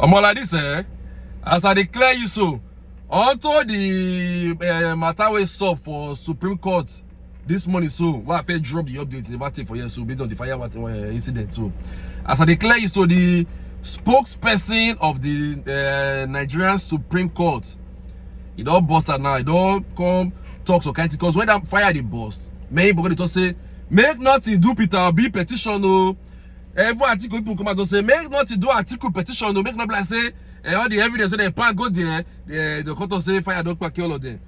More like this, as I declare you so, onto the matter we saw for Supreme Court this morning, so what I feel drop the update in the for years, so based on the fire incident. So, as I declare you so, the spokesperson of the Nigerian Supreme Court, it all busted now, it all come talk so kind because when that fire the bust, many people to say, make nothing do Peter be petition, no. Every article people come out and say, make nothing do article petition, no, make not like say, all the evidence when they pan go there, the court say fire don't pack all of them.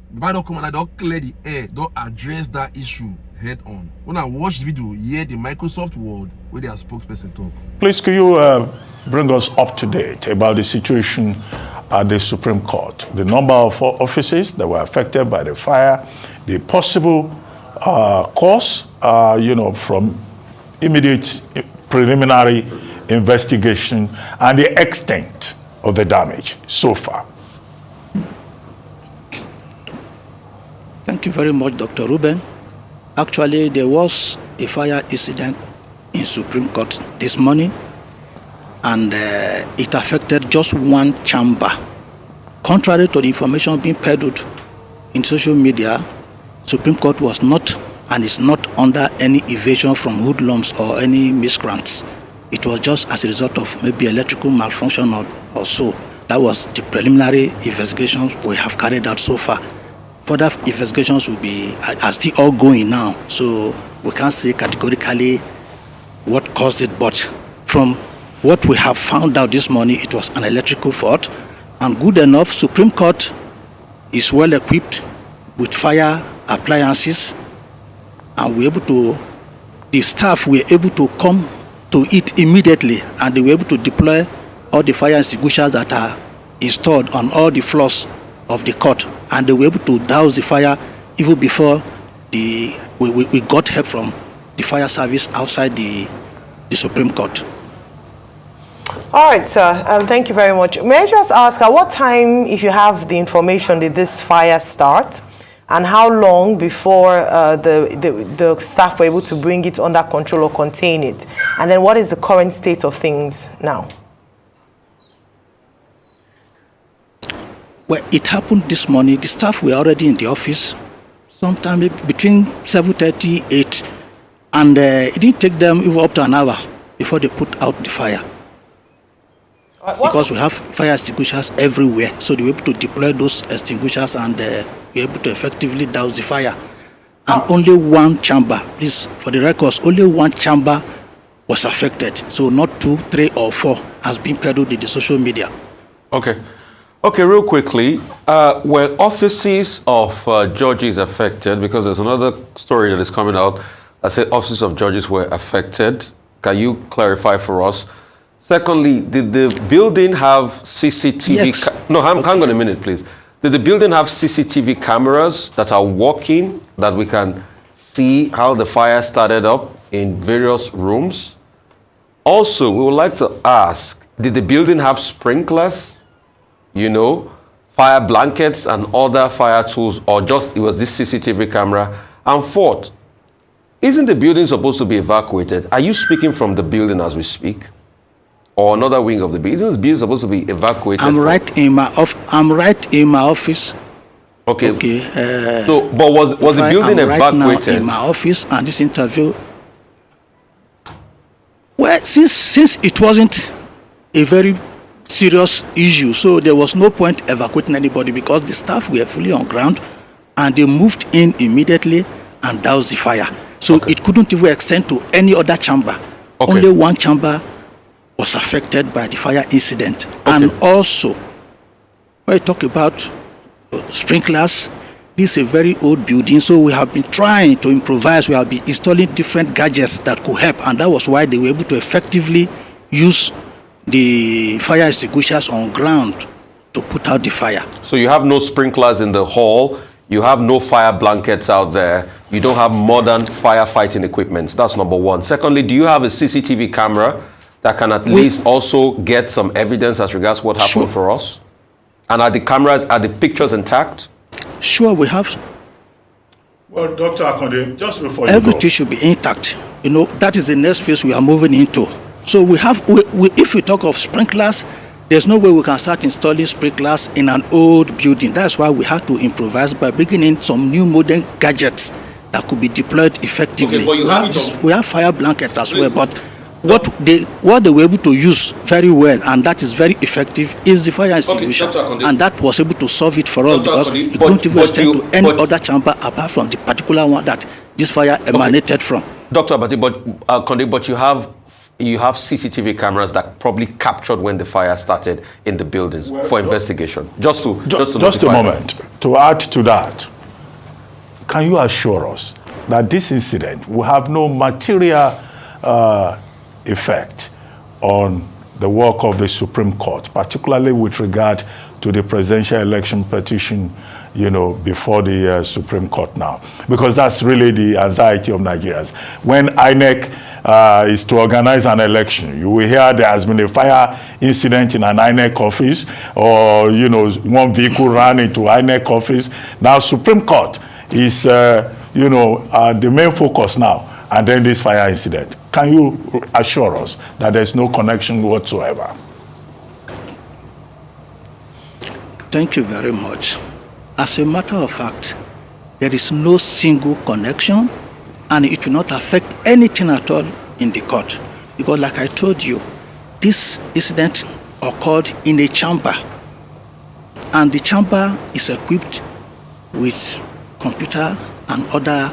But don't come and don't clear the air, don't address that issue head on. When I watch the video, hear the Microsoft word where their spokesperson talk. Please, could you bring us up to date about the situation at the Supreme Court, the number of offices that were affected by the fire, the possible cause, from immediate preliminary investigation, and the extent of the damage so far. Thank you very much, Dr. Ruben. Actually, there was a fire incident in Supreme Court this morning, and it affected just one chamber. Contrary to the information being peddled in social media, Supreme Court was not and is not under any evasion from hoodlums or any miscreants. It was just as a result of maybe electrical malfunction or so. That was the preliminary investigations we have carried out so far. Further investigations are still ongoing now, so we can't say categorically what caused it, but from what we have found out this morning, it was an electrical fault, and good enough, Supreme Court is well equipped with fire appliances, and the staff were able to come to it immediately, and they were able to deploy all the fire extinguishers that are installed on all the floors of the court, and they were able to douse the fire even before we got help from the fire service outside the Supreme Court. All right, sir. Thank you very much. May I just ask, at what time, if you have the information, did this fire start? And how long before the staff were able to bring it under control or contain it? And then what is the current state of things now? Well, it happened this morning. The staff were already in the office sometime between 7:30, 8, and it didn't take them even up to an hour before they put out the fire. Because we have fire extinguishers everywhere, so they were able to deploy those extinguishers and were able to effectively douse the fire. And only one chamber, please, for the records, only one chamber was affected. So not 2, 3, or 4 has been peddled in the social media. Okay, real quickly, were offices of judges affected? Because there's another story that is coming out that says offices of judges were affected. Can you clarify for us? Secondly, did the building have CCTV? Yes. Hang on a minute, please. Did the building have CCTV cameras that are working, that we can see how the fire started up in various rooms? Also, we would like to ask, did the building have sprinklers, fire blankets and other fire tools, or just it was this CCTV camera? And fourth, isn't the building supposed to be evacuated? Are you speaking from the building as we speak? Or another wing of the building? Isn't this building supposed to be evacuated? I'm right in my office. Okay. Okay. But was the building evacuated? Right now in my office, and this interview. Well, since it wasn't a very serious issue, so there was no point evacuating anybody because the staff were fully on ground, and they moved in immediately and doused the fire. So it couldn't even extend to any other chamber. Only one chamber was affected by the fire incident. And also, when you talk about sprinklers, this is a very old building, so we have been trying to improvise. We have been installing different gadgets that could help, and that was why they were able to effectively use the fire extinguishers on ground to put out the fire. So you have no sprinklers in the hall, you have no fire blankets out there, you don't have modern firefighting equipment. That's number one. Secondly, do you have a CCTV camera that can at least also get some evidence as regards what happened for us? And are the pictures intact? Sure, we have. Well, Dr. Akonde, just before you everything should be intact. That is the next phase we are moving into. So we have, if we talk of sprinklers, there's no way we can start installing sprinklers in an old building. That's why we have to improvise by bringing in some new modern gadgets that could be deployed effectively. Okay, but you have we have fire blankets as well, but what they were able to use very well, and that is very effective, is the fire extinguisher. Dr. And that was able to solve it for us, because it but- couldn't even but extend you- to any but- other chamber apart from the particular one that this fire emanated from. Dr. Abati, but you have CCTV cameras that probably captured when the fire started in the buildings for investigation. Just to Just a notify them. moment. To add to that, can you assure us that this incident will have no material effect on the work of the Supreme Court, particularly with regard to the presidential election petition, before the Supreme Court now? Because that's really the anxiety of Nigerians. When INEC is to organize an election, you will hear there has been a fire incident in an INEC office, or one vehicle ran into INEC office. Now Supreme Court is the main focus now, and then this fire incident. Can you assure us that there's no connection whatsoever? Thank you very much. As a matter of fact, there is no single connection, and it will not affect anything at all in the court. Because like I told you, this incident occurred in a chamber, and the chamber is equipped with computer and other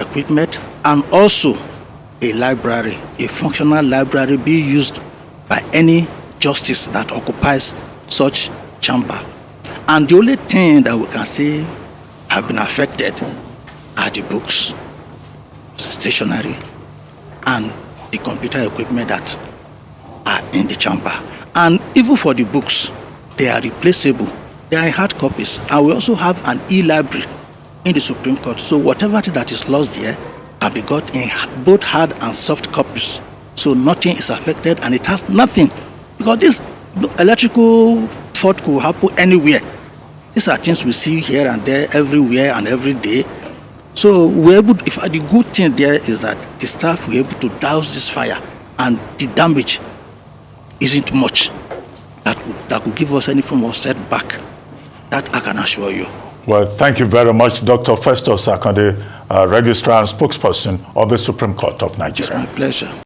equipment, and also a library, a functional library being used by any justice that occupies such chamber. And the only thing that we can say have been affected are the books, stationery, and the computer equipment that are in the chamber. And even for the books, they are replaceable. They are in hard copies. And we also have an e-library in the Supreme Court. So whatever that is lost there can be got in both hard and soft copies. So nothing is affected, and it has nothing. Because this electrical fault could happen anywhere. These are things we see here and there, everywhere and every day. So we're able to, the good thing there is that the staff were able to douse this fire, and the damage isn't much that could give us any form of setback. That I can assure you. Well, thank you very much, Dr. Festus Akande, Registrar and Spokesperson of the Supreme Court of Nigeria. It's my pleasure.